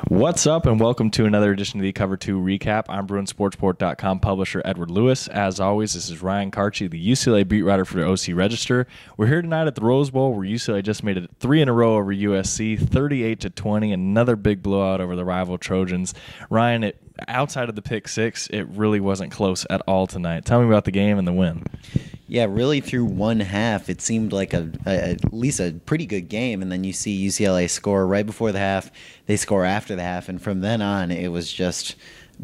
What's up, and welcome to another edition of the Cover 2 Recap. I'm BruinSportsport.com publisher Edward Lewis. As always, this is Ryan Karchi, the UCLA beat writer for the OC Register. We're here tonight at the Rose Bowl, where UCLA just made it 3 in a row over USC, 38-20, another big blowout over the rival Trojans. Ryan, outside of the pick six, it really wasn't close at all tonight. Tell me about the game and the win. Yeah, really through one half, it seemed like at least a pretty good game, and then you see UCLA score right before the half, they score after the half, and from then on, it was just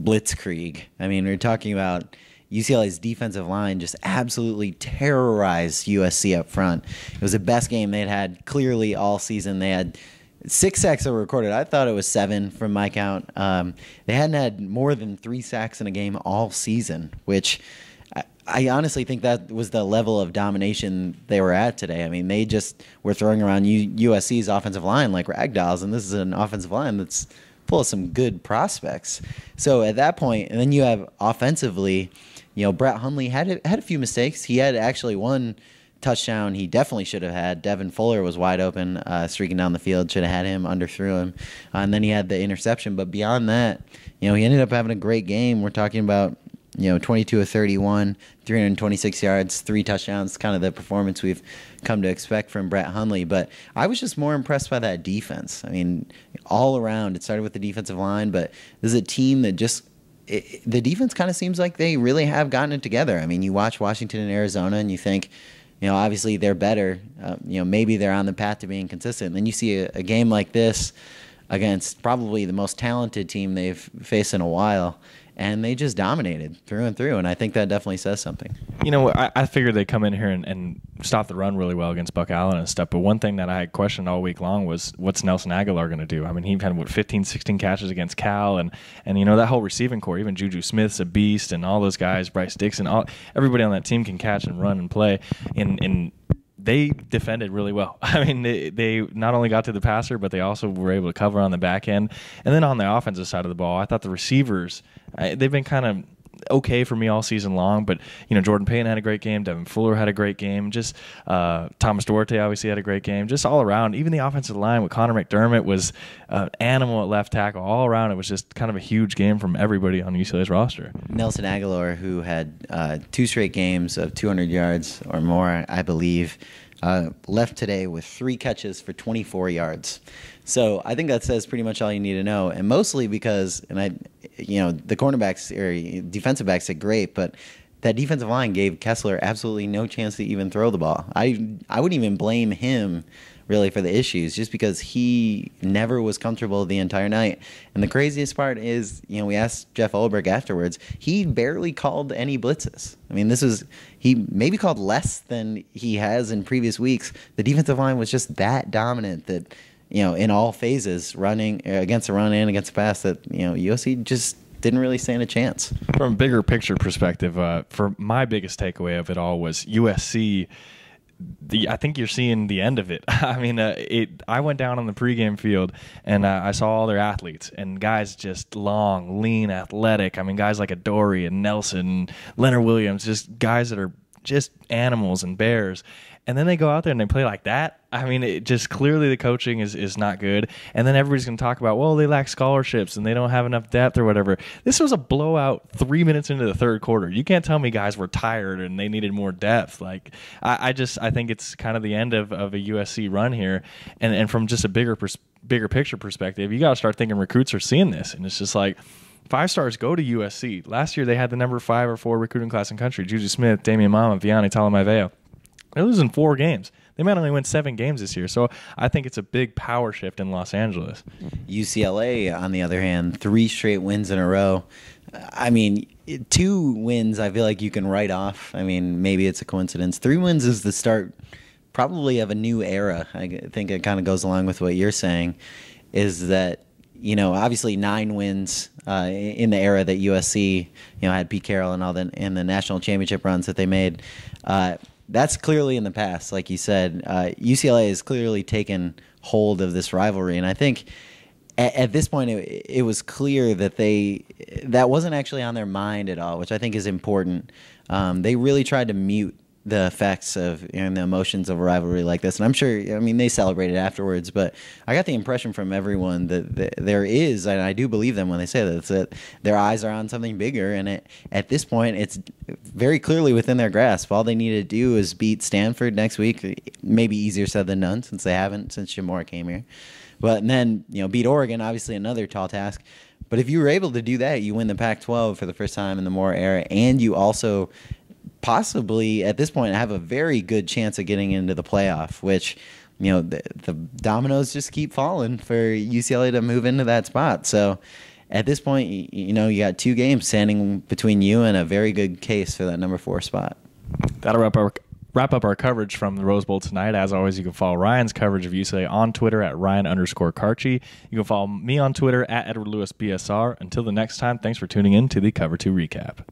blitzkrieg. I mean, we're talking about UCLA's defensive line just absolutely terrorized USC up front. It was the best game they'd had clearly all season. They had 6 sacks that were recorded. I thought it was 7 from my count. They hadn't had more than 3 sacks in a game all season, which I honestly think that was the level of domination they were at today. I mean, they just were throwing around USC's offensive line like ragdolls, and this is an offensive line that's full of some good prospects. So at that point, and then you have offensively, Brett Hundley had a few mistakes. He had actually one touchdown he definitely should have had. Devin Fuller was wide open, streaking down the field. Should have had him, underthrew him. And then he had the interception. But beyond that, he ended up having a great game. We're talking about 22 of 31, 326 yards, 3 touchdowns, kind of the performance we've come to expect from Brett Hundley. But I was just more impressed by that defense. I mean, all around, it started with the defensive line, but this is a team that the defense kind of seems like they really have gotten it together. I mean, you watch Washington and Arizona and you think, obviously they're better. Maybe they're on the path to being consistent. And then you see a game like this against probably the most talented team they've faced in a while, and they just dominated through and through, and I think that definitely says something. I figured they'd come in here and stop the run really well against Buck Allen and stuff, but one thing that I had questioned all week long was, what's Nelson Aguilar going to do? I mean, he had, 15, 16 catches against Cal, and that whole receiving core, even Juju Smith's a beast, and all those guys, Bryce Dixon, everybody on that team can catch and run and play, and they defended really well. I mean, they not only got to the passer, but they also were able to cover on the back end. And then on the offensive side of the ball, I thought the receivers, they've been kind of okay for me all season long. But, Jordan Payton had a great game. Devin Fuller had a great game. Just Thomas Duarte obviously had a great game. Just all around. Even the offensive line with Connor McDermott was an animal at left tackle. All around, it was just kind of a huge game from everybody on UCLA's roster. Nelson Aguilar, who had 2 straight games of 200 yards or more, I believe, left today with 3 catches for 24 yards. So I think that says pretty much all you need to know, and mostly because, the cornerbacks or defensive backs did great, but that defensive line gave Kessler absolutely no chance to even throw the ball. I wouldn't even blame him really for the issues, just because he never was comfortable the entire night. And the craziest part is, we asked Jeff Ulbrich afterwards, he barely called any blitzes. I mean, he maybe called less than he has in previous weeks. The defensive line was just that dominant that, in all phases, running against the run and against the pass, that, USC just didn't really stand a chance. From a bigger picture perspective, for my biggest takeaway of it all was USC. I think you're seeing the end of it. I mean, I went down on the pregame field and I saw all their athletes and guys just long, lean, athletic. I mean, guys like Adoree and Nelson, Leonard Williams, just guys that are just animals and bears. And then they go out there and they play like that. I mean, it just clearly the coaching is not good. And then everybody's going to talk about, well, they lack scholarships and they don't have enough depth or whatever. This was a blowout 3 minutes into the third quarter. You can't tell me guys were tired and they needed more depth. Like, I think it's kind of the end of a USC run here. And from just a bigger picture perspective, you got to start thinking recruits are seeing this. And it's just like, 5 stars go to USC. Last year they had the number 5 or 4 recruiting class in country. Juju Smith, Damian Mama, Vianney Talamaveo. They're losing 4 games. They might only win 7 games this year. So I think it's a big power shift in Los Angeles. UCLA, on the other hand, 3 straight wins in a row. I mean, 2 wins I feel like you can write off. I mean, maybe it's a coincidence. 3 wins is the start probably of a new era. I think it kind of goes along with what you're saying, is that, obviously 9 wins in the era that USC, had Pete Carroll and all that in the national championship runs that they made. That's clearly in the past, like you said. UCLA has clearly taken hold of this rivalry, and I think at this point it was clear that that wasn't actually on their mind at all, which I think is important. They really tried to mute the effects of and the emotions of a rivalry like this. And I'm sure, I mean, they celebrated afterwards, but I got the impression from everyone that there is, and I do believe them when they say this, that their eyes are on something bigger. And at this point, it's very clearly within their grasp. All they need to do is beat Stanford next week. Maybe easier said than done, since they haven't since Jamora came here. But then, beat Oregon, obviously another tall task. But if you were able to do that, you win the Pac-12 for the first time in the Moore era, and you also possibly at this point have a very good chance of getting into the playoff, which the dominoes just keep falling for UCLA to move into that spot. So at this point, you got 2 games standing between you and a very good case for that number 4 spot. That'll wrap up our coverage from the Rose Bowl tonight. As always, you can follow Ryan's coverage of UCLA on Twitter at Ryan_Karchi. You can follow me on Twitter at EdwardLewisBSR. Until the next time, thanks for tuning in to the Cover 2 Recap.